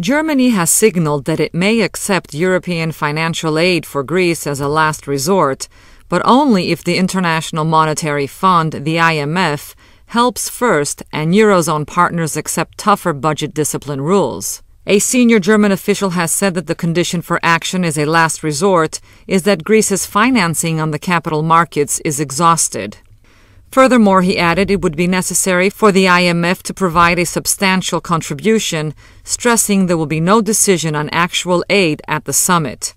Germany has signaled that it may accept European financial aid for Greece as a last resort, but only if the International Monetary Fund, the IMF, helps first and Eurozone partners accept tougher budget discipline rules. A senior German official has said that the condition for action as a last resort is that Greece's financing on the capital markets is exhausted. Furthermore, he added it would be necessary for the IMF to provide a substantial contribution, stressing there will be no decision on actual aid at the summit.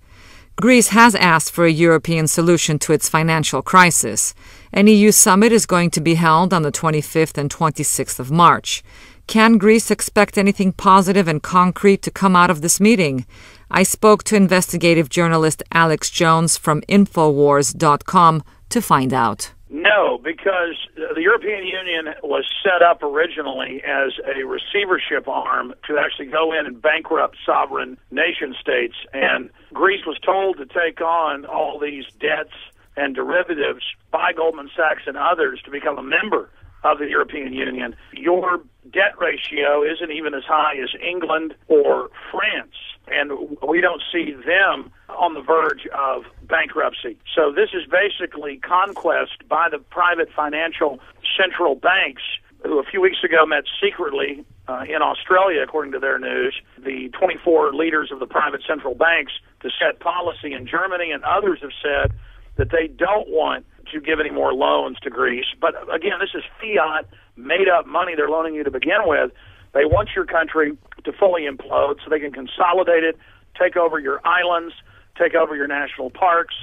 Greece has asked for a European solution to its financial crisis. An EU summit is going to be held on the 25th and 26th of March. Can Greece expect anything positive and concrete to come out of this meeting? I spoke to investigative journalist Alex Jones from Infowars.com to find out. No, because the European Union was set up originally as a receivership arm to actually go in and bankrupt sovereign nation states. And Greece was told to take on all these debts and derivatives by Goldman Sachs and others to become a member of the European Union. Your debt ratio isn't even as high as England or France, and we don't see them on the verge of bankruptcy. So this is basically conquest by the private financial central banks, who a few weeks ago met secretly in Australia, according to their news, the 24 leaders of the private central banks to set policy in Germany, and others have said that they don't want to give any more loans to Greece. But again, this is fiat, made-up money they're loaning you to begin with. They want your country to fully implode so they can consolidate it, take over your islands, take over your national parks,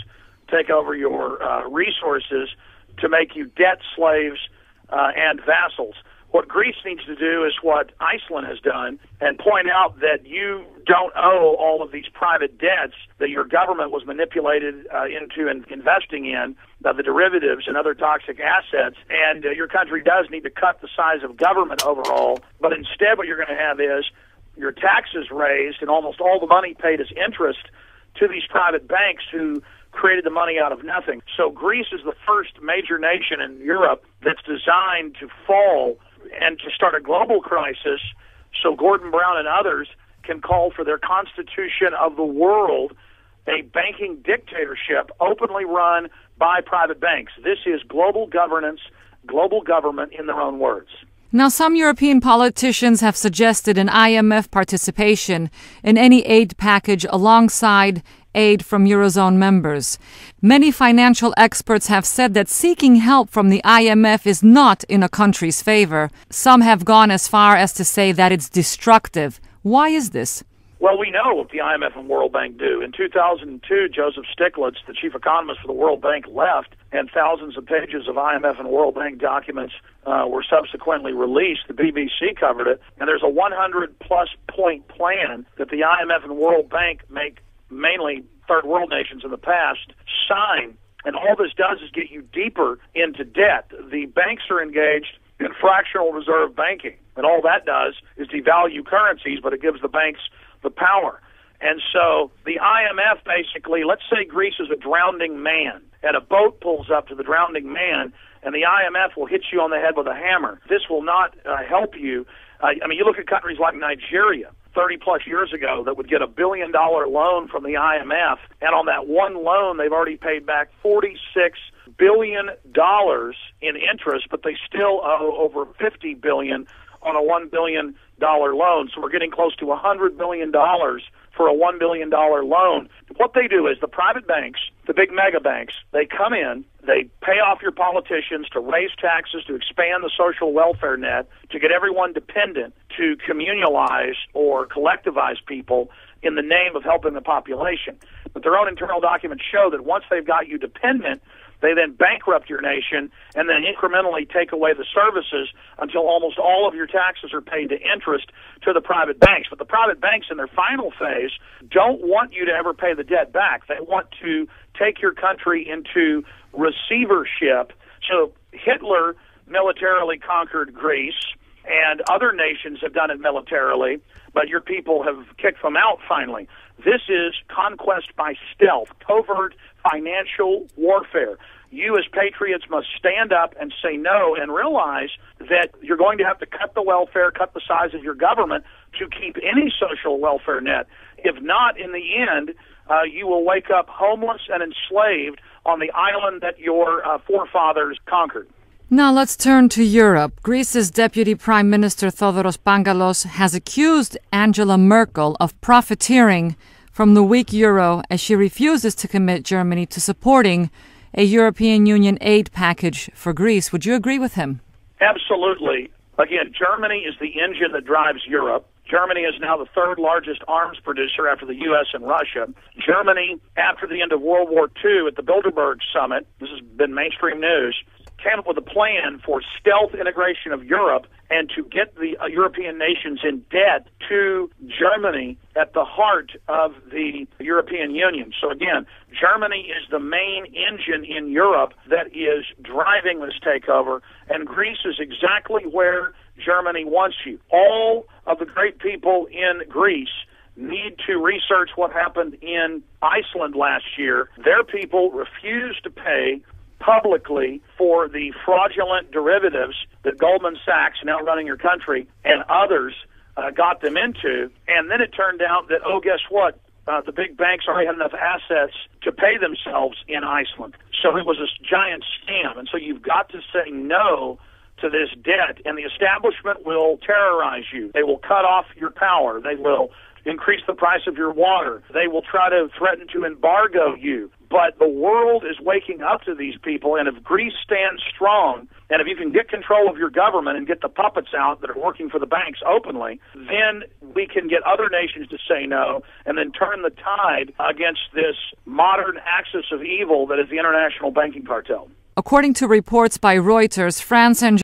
take over your resources to make you debt slaves and vassals. What Greece needs to do is what Iceland has done and point out that you don't owe all of these private debts that your government was manipulated into investing in, the derivatives and other toxic assets, and your country does need to cut the size of government overall, but instead what you're going to have is your taxes raised and almost all the money paid as interest to these private banks who created the money out of nothing. So Greece is the first major nation in Europe that's designed to fall and to start a global crisis so Gordon Brown and others can call for their constitution of the world, a banking dictatorship openly run by private banks. This is global governance, global government in their own words. Now, some European politicians have suggested an IMF participation in any aid package alongside aid from Eurozone members. Many financial experts have said that seeking help from the IMF is not in a country's favor. Some have gone as far as to say that it's destructive. Why is this? Well, we know what the IMF and World Bank do. In 2002, Joseph Stiglitz, the chief economist for the World Bank, left, and thousands of pages of IMF and World Bank documents were subsequently released. The BBC covered it, and there's a 100-plus point plan that the IMF and World Bank make mainly third world nations in the past sign, and all this does is get you deeper into debt. The banks are engaged in fractional reserve banking, and all that does is devalue currencies, but it gives the banks the power. And so the IMF basically, let's say Greece is a drowning man, and a boat pulls up to the drowning man, and the IMF will hit you on the head with a hammer. This will not help you. You look at countries like Nigeria, 30-plus years ago, that would get $1 billion loan from the IMF, and on that one loan, they've already paid back $46 billion in interest, but they still owe over $50 billion on a $1 billion loan. So we're getting close to $100 billion for a $1 billion loan. What they do is the private banks, the big mega banks, they come in, they pay off your politicians to raise taxes, to expand the social welfare net, to get everyone dependent, to communalize or collectivize people in the name of helping the population. But their own internal documents show that once they've got you dependent, they then bankrupt your nation and then incrementally take away the services until almost all of your taxes are paid to interest to the private banks. But the private banks in their final phase don't want you to ever pay the debt back. They want to take your country into receivership. So Hitler militarily conquered Greece, and other nations have done it militarily, but your people have kicked them out finally. This is conquest by stealth, covert financial warfare. you as patriots must stand up and say no and realize that you're going to have to cut the welfare, cut the size of your government to keep any social welfare net. If not, in the end, you will wake up homeless and enslaved on the island that your forefathers conquered. Now let's turn to Europe. Greece's Deputy Prime Minister Thodoros Pangalos has accused Angela Merkel of profiteering from the weak euro as she refuses to commit Germany to supporting a European Union aid package for Greece. Would you agree with him? Absolutely. Again, Germany is the engine that drives Europe. Germany is now the third largest arms producer after the U.S. and Russia. Germany, after the end of World War II at the Bilderberg Summit, this has been mainstream news, came up with a plan for stealth integration of Europe and to get the European nations in debt to Germany at the heart of the European Union. So again, Germany is the main engine in Europe that is driving this takeover, and Greece is exactly where Germany wants you. All of the great people in Greece need to research what happened in Iceland last year. Their people refused to pay publicly for the fraudulent derivatives that Goldman Sachs, now running your country, and others got them into. And then it turned out that, guess what? The big banks already had enough assets to pay themselves in Iceland. So it was a giant scam. And so you've got to say no to this debt, and the establishment will terrorize you. They will cut off your power. They will increase the price of your water. They will try to threaten to embargo you. But the world is waking up to these people, and if Greece stands strong, and if you can get control of your government and get the puppets out that are working for the banks openly, then we can get other nations to say no, and then turn the tide against this modern axis of evil that is the international banking cartel. According to reports by Reuters, France and